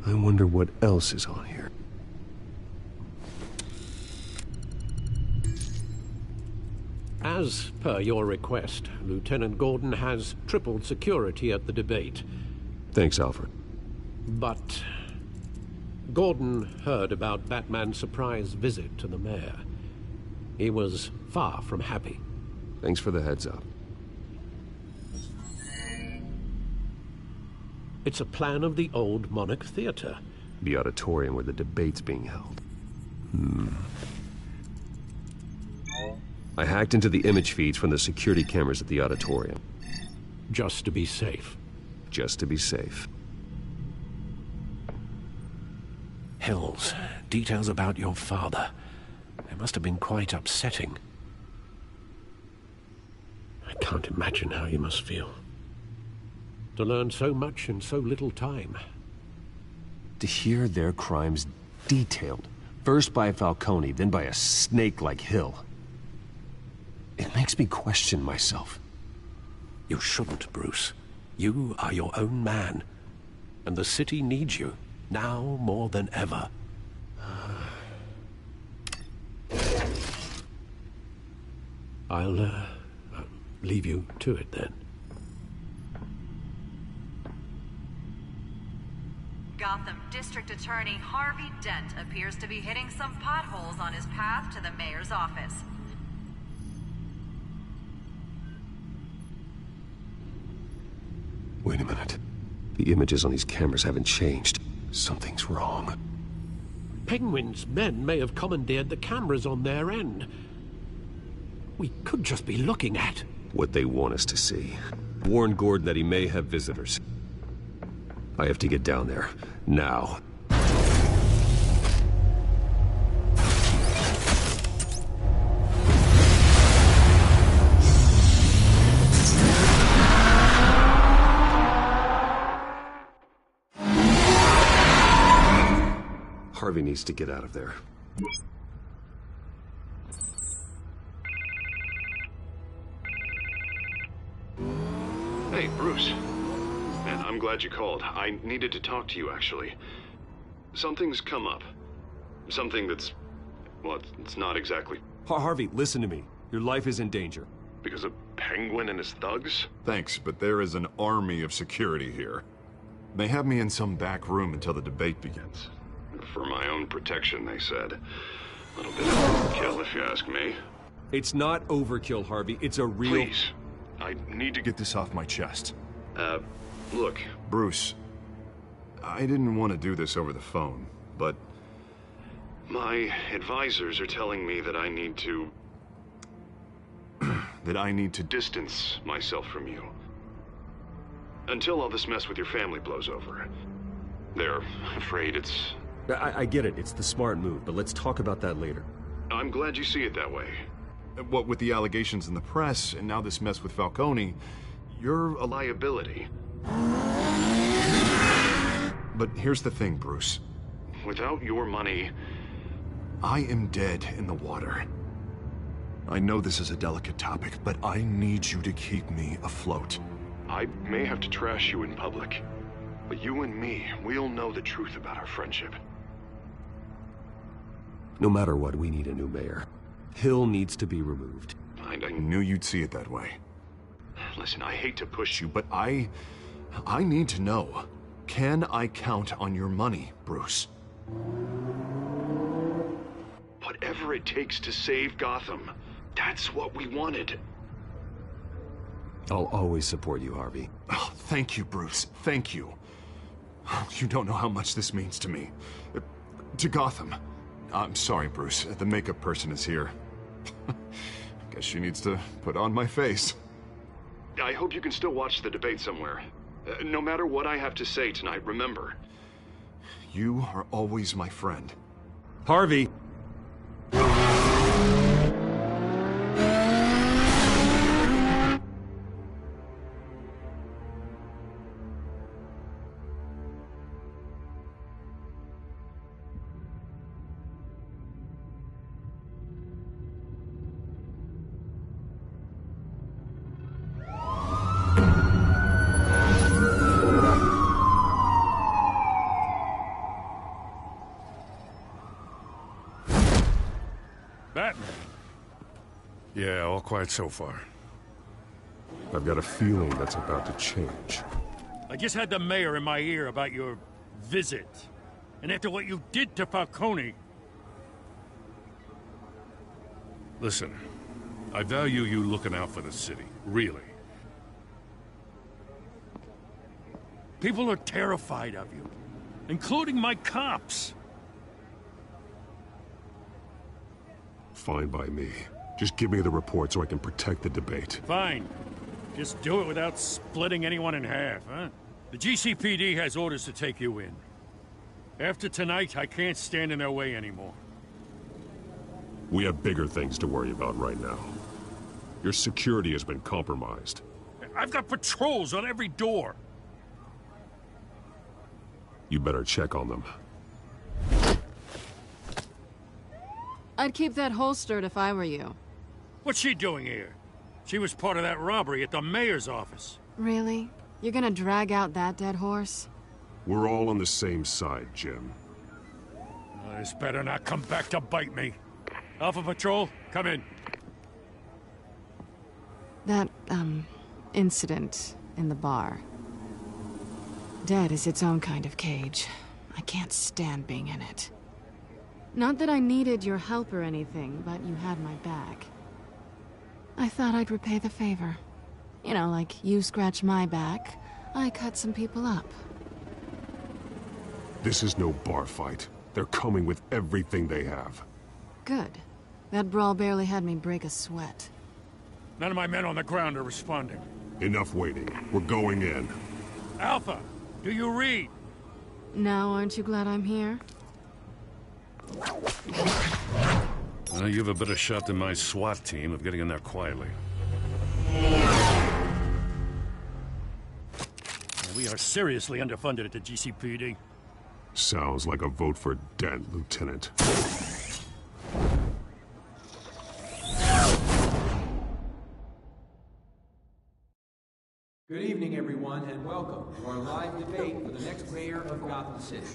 I wonder what else is on here. As per your request, Lieutenant Gordon has tripled security at the debate. Thanks, Alfred. But Gordon heard about Batman's surprise visit to the mayor. He was far from happy. Thanks for the heads up. It's a plan of the old Monarch Theatre. The auditorium where the debate's being held. I hacked into the image feeds from the security cameras at the auditorium. Just to be safe. Just to be safe. Hills, details about your father. They must have been quite upsetting. I can't imagine how you must feel. To learn so much in so little time. To hear their crimes detailed, first by Falcone, then by a snake like Hill. It makes me question myself. You shouldn't, Bruce. You are your own man. And the city needs you, now more than ever. I'll leave you to it then. Gotham District Attorney Harvey Dent appears to be hitting some potholes on his path to the mayor's office. Wait a minute. The images on these cameras haven't changed. Something's wrong. Penguin's men may have commandeered the cameras on their end. We could just be looking at what they want us to see. Warn Gordon that he may have visitors. I have to get down there. Now. Harvey needs to get out of there. Hey, Bruce. Man, I'm glad you called. I needed to talk to you, actually. Something's come up. Something that's... well, it's not exactly... Harvey, listen to me. Your life is in danger. Because of Penguin and his thugs? Thanks, but there is an army of security here. They have me in some back room until the debate begins. For my own protection, they said. A little bit of overkill, if you ask me. It's not overkill, Harvey. It's a real... Please. I need to get this off my chest. Look, Bruce, I didn't want to do this over the phone, but my advisors are telling me that I need to... distance myself from you. Until all this mess with your family blows over. They're afraid it's... I get it. It's the smart move, but let's talk about that later. I'm glad you see it that way. What with the allegations in the press, and now this mess with Falcone, you're a liability. But here's the thing, Bruce. Without your money, I am dead in the water. I know this is a delicate topic, but I need you to keep me afloat. I may have to trash you in public, but you and me, we'll know the truth about our friendship. No matter what, we need a new mayor. Hill needs to be removed. I knew you'd see it that way. Listen, I hate to push you, but I need to know. Can I count on your money, Bruce? Whatever it takes to save Gotham, that's what we wanted. I'll always support you, Harvey. Oh, thank you, Bruce. Thank you. You don't know how much this means to me. To Gotham. I'm sorry, Bruce. The makeup person is here. Guess she needs to put on my face. I hope you can still watch the debate somewhere. No matter what I have to say tonight, remember, you are always my friend. Harvey! Batman. Yeah, all quiet so far. I've got a feeling that's about to change. I just had the mayor in my ear about your visit. And after what you did to Falcone... Listen, I value you looking out for the city, really. People are terrified of you, including my cops. Fine by me. Just give me the report so I can protect the debate. Fine. Just do it without splitting anyone in half, huh? The GCPD has orders to take you in. After tonight, I can't stand in their way anymore. We have bigger things to worry about right now. Your security has been compromised. I've got patrols on every door. You better check on them. I'd keep that holstered if I were you. What's she doing here? She was part of that robbery at the mayor's office. Really? You're gonna drag out that dead horse? We're all on the same side, Jim. This better not come back to bite me. Alpha Patrol, come in. That, incident in the bar. Dead is its own kind of cage. I can't stand being in it. Not that I needed your help or anything, but you had my back. I thought I'd repay the favor. You know, like you scratch my back, I cut some people up. This is no bar fight. They're coming with everything they have. Good. That brawl barely had me break a sweat. None of my men on the ground are responding. Enough waiting. We're going in. Alpha, do you read? Now, aren't you glad I'm here? Well, you have a better shot than my SWAT team of getting in there quietly. We are seriously underfunded at the GCPD. Sounds like a vote for Dent, Lieutenant. Good evening, everyone, and welcome to our live debate for the next mayor of Gotham City.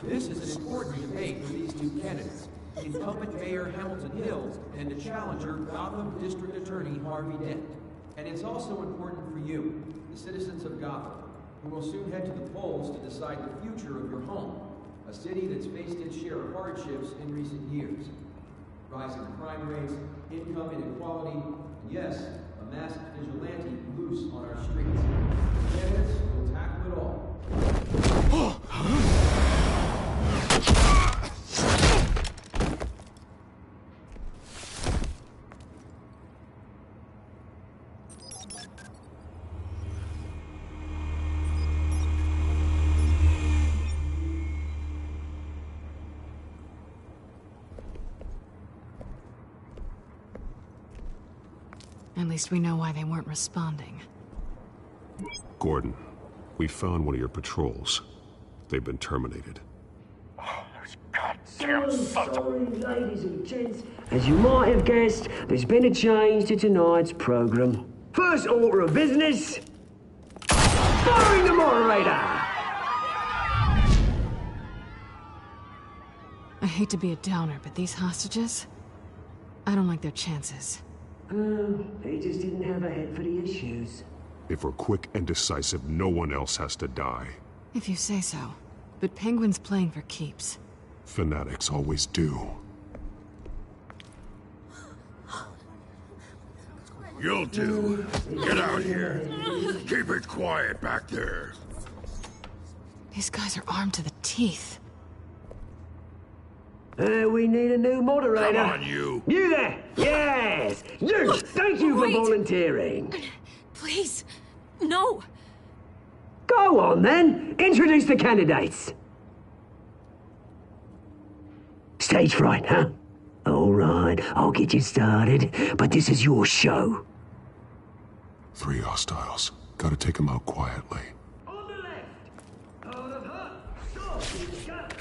This is an important debate for these two candidates, incumbent Mayor Hamilton Hill and the challenger Gotham District Attorney Harvey Dent. And it's also important for you, the citizens of Gotham, who will soon head to the polls to decide the future of your home, a city that's faced its share of hardships in recent years. Rising crime rates, income inequality, and yes, a masked vigilante loose on our streets. Candidates will tackle it all. At least we know why they weren't responding. Gordon, we found one of your patrols. They've been terminated. So sorry, ladies and gents. As you might have guessed, there's been a change to tonight's program. First order of business, firing the moderator! I hate to be a downer, but these hostages? I don't like their chances. They just didn't have a head for the issues. If we're quick and decisive, no one else has to die. If you say so. But Penguin's playing for keeps. Fanatics always do. You'll do. Get out here. Keep it quiet back there. These guys are armed to the teeth. We need a new moderator. Come on, you. You there! Yes! You! Thank you for volunteering. Please, no. Go on, then. Introduce the candidates. Stage fright, huh? All right, I'll get you started, but this is your show. 3 hostiles. Gotta take them out quietly. On the left, out of hut, sausage cut,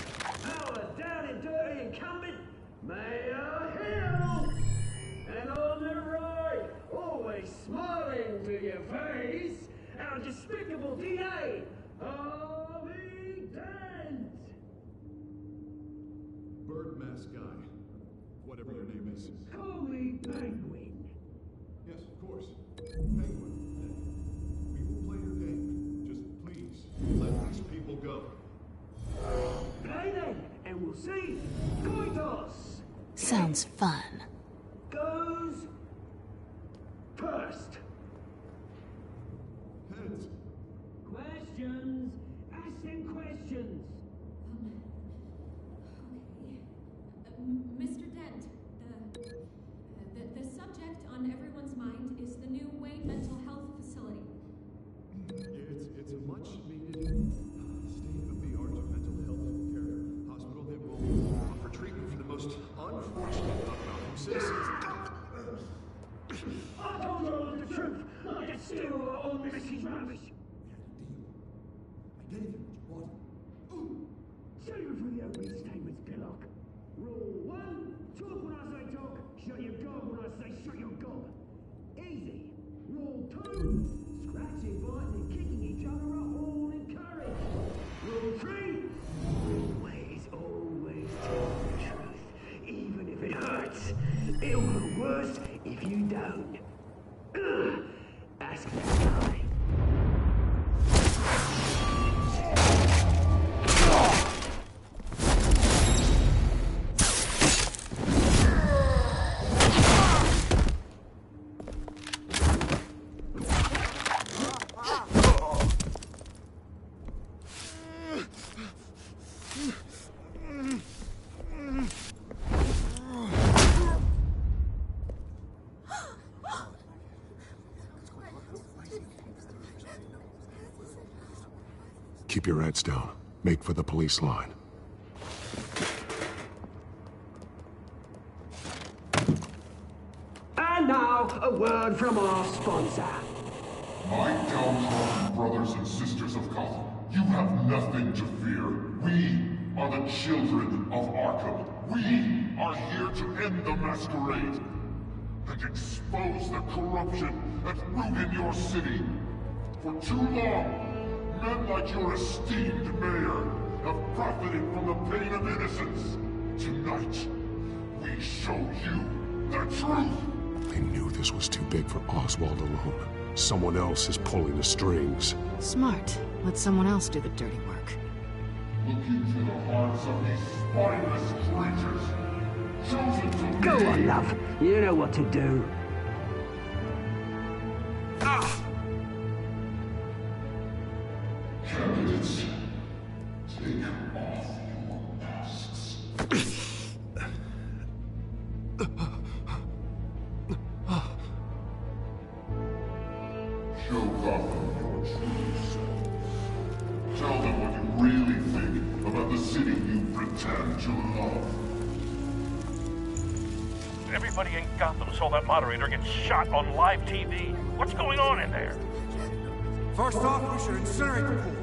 power down and dirty incumbent, Mayor Hill. And on the right, always smiling to your face, our despicable DA, Harvey Dent. Bird mask guy. Whatever your name is. Call me Penguin. Yes, of course. Penguin. We will play your game. Just please, let these people go. Play then, and we'll see. Coin toss. Sounds fun. Goes first. Heads. Question. them questions. Mr. Dent, the subject on everyone's mind is the new Wayne Mental Health Facility. It's a much-needed state-of-the-art mental health care hospital that will offer treatment for the most unfortunate of Gotham citizens. I told you all the truth, not to steal all Mrs. Rubbish. I get it, what? Tell you for the opening statements, Pillock. Rule 1, talk when I say talk, shut your gob when I say shut your gob. Easy. Rule 2, scratching, biting and kicking each other are all encouraged. Rule 3, always tell the truth, even if it hurts. It'll go worse if you don't. Ask that guy. Keep your heads down. Make for the police line. And now, a word from our sponsor. My downtrodden brothers and sisters of Gotham, you have nothing to fear. We are the children of Arkham. We are here to end the masquerade and expose the corruption at root in your city. For too long, men like your esteemed mayor have profited from the pain of innocence. Tonight, we show you the truth. I knew this was too big for Oswald alone. Someone else is pulling the strings. Smart. Let someone else do the dirty work. Look into the hearts of these spineless creatures. Chosen to Go lead. on, love. You know what to do. Candidates, take off your masks. Show Gotham your true selves. Tell them what you really think about the city you pretend to love. Everybody in Gotham saw that moderator get shot on live TV. What's going on in there? First off, we should incinerate the pool.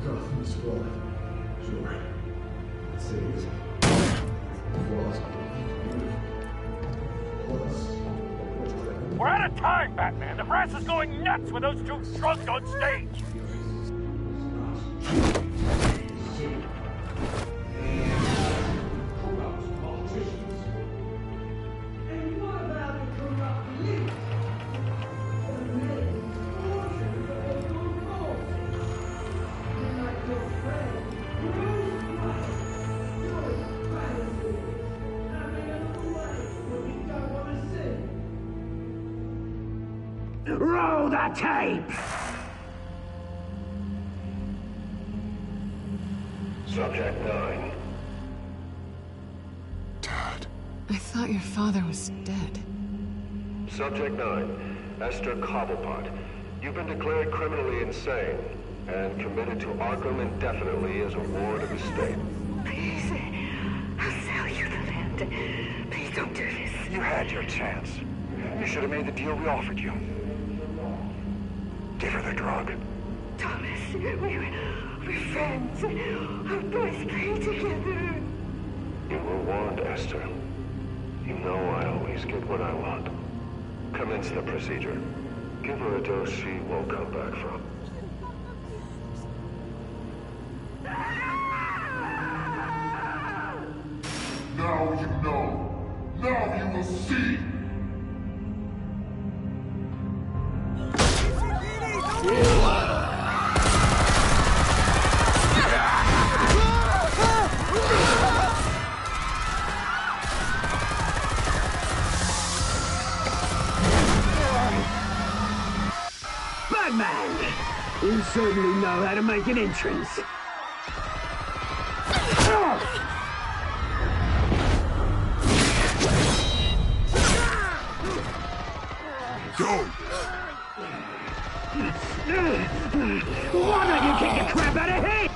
Gotham is full. Sure. Cities. We're out of time, Batman. The brass is going nuts with those two drunks on stage. And what about the corrupt elite? The men, fortunes of the good force. Like your friend, Bruce Wayne, doing fantasy. Having a way when you don't want to see. Roll the tape! Subject 9. I thought your father was dead. Subject 9. Esther Cobblepot. You've been declared criminally insane and committed to Arkham indefinitely as a ward of the state. Please, I'll sell you the land. Please don't do this. You had your chance. You should have made the deal we offered you. Give her the drug. Thomas, we're friends. Our boys play together. You were warned, Esther. You know I always get what I want. Commence the procedure. Give her a dose she won't come back from. Now you know. Now you will see. Batman! You certainly know how to make an entrance. Go! Why don't you kick the crap out of him?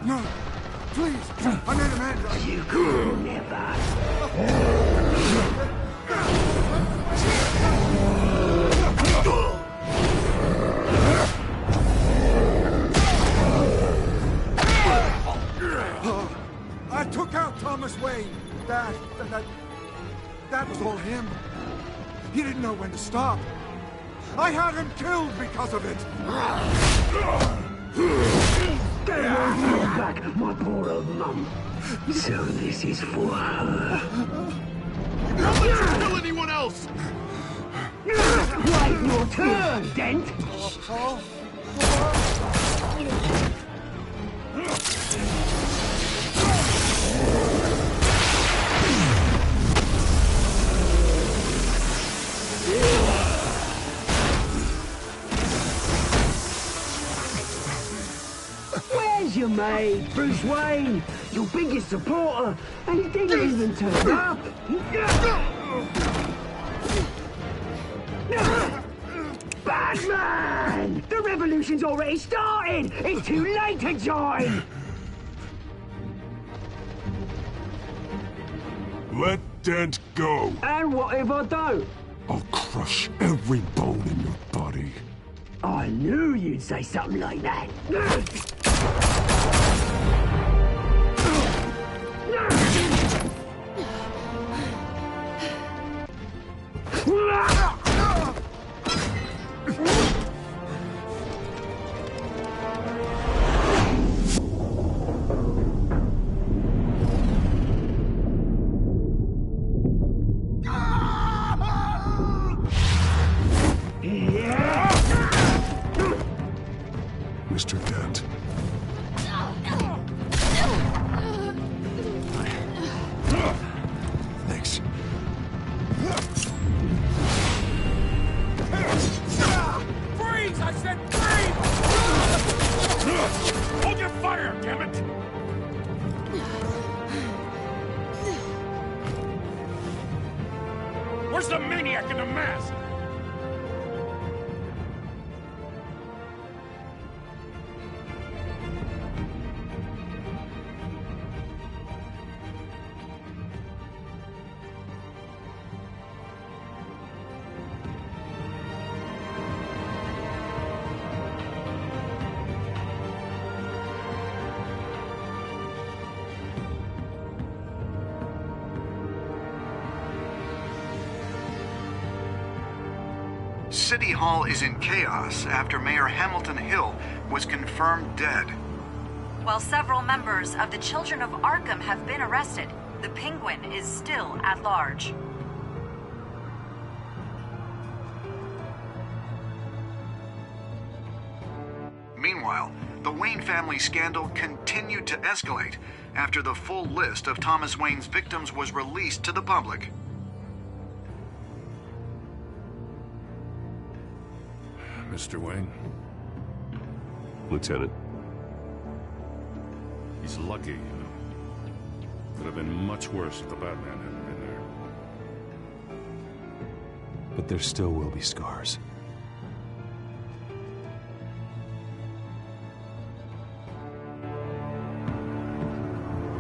No, please, I made a man. You could never. I took out Thomas Wayne. That was all him. He didn't know when to stop. I had him killed because of it. Get away back, my poor old mum. So this is for her. Don't let you kill anyone else! Wait your turn, Dent! Where's your mate, Bruce Wayne? Your biggest supporter, and he didn't even turn up. Batman! The revolution's already started! It's too late to join! Let Dent go. And what if I don't? I'll crush every bone in your body. I knew you'd say something like that. Mr. Dent. Thanks. Freeze! I said freeze! Hold your fire, damn it! Where's the maniac in the mask? City Hall is in chaos after Mayor Hamilton Hill was confirmed dead. While several members of the Children of Arkham have been arrested, the Penguin is still at large. Meanwhile, the Wayne family scandal continued to escalate after the full list of Thomas Wayne's victims was released to the public. Mr. Wayne? Lieutenant. He's lucky, you know. Could have been much worse if the Batman hadn't been there. But there still will be scars.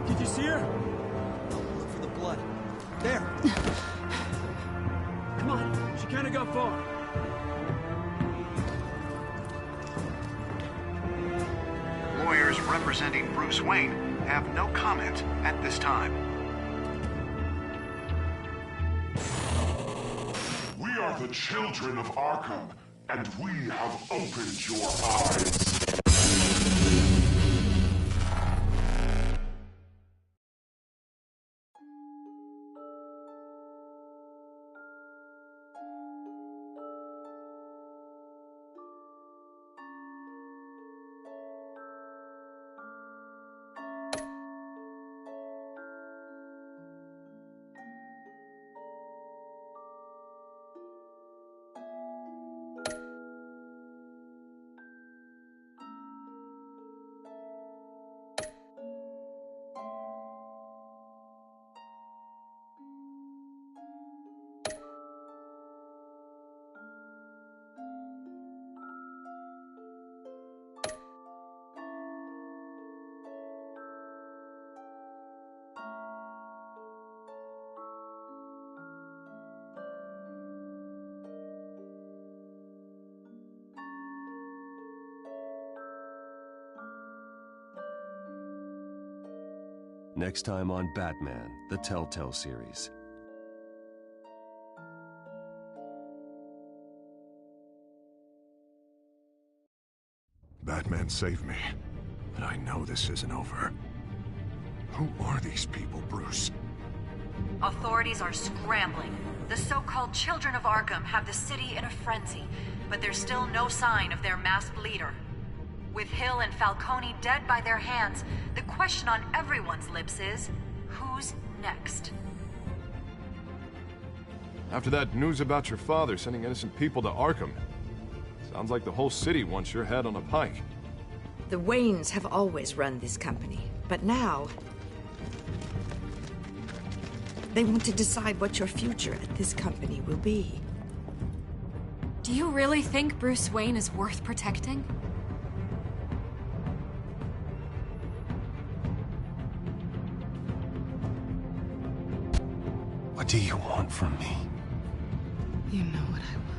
Did you see her? Look for the blood. There. Come on, she can't have got far. Lawyers representing Bruce Wayne have no comment at this time. We are the children of Arkham, and we have opened your eyes. Next time on Batman, the Telltale Series. Batman saved me, but I know this isn't over. Who are these people, Bruce? Authorities are scrambling. The so-called Children of Arkham have the city in a frenzy, but there's still no sign of their masked leader. With Hill and Falcone dead by their hands, the question on everyone's lips is, who's next? After that news about your father sending innocent people to Arkham, sounds like the whole city wants your head on a pike. The Waynes have always run this company, but now they want to decide what your future at this company will be. Do you really think Bruce Wayne is worth protecting? What do you want from me? You know what I want.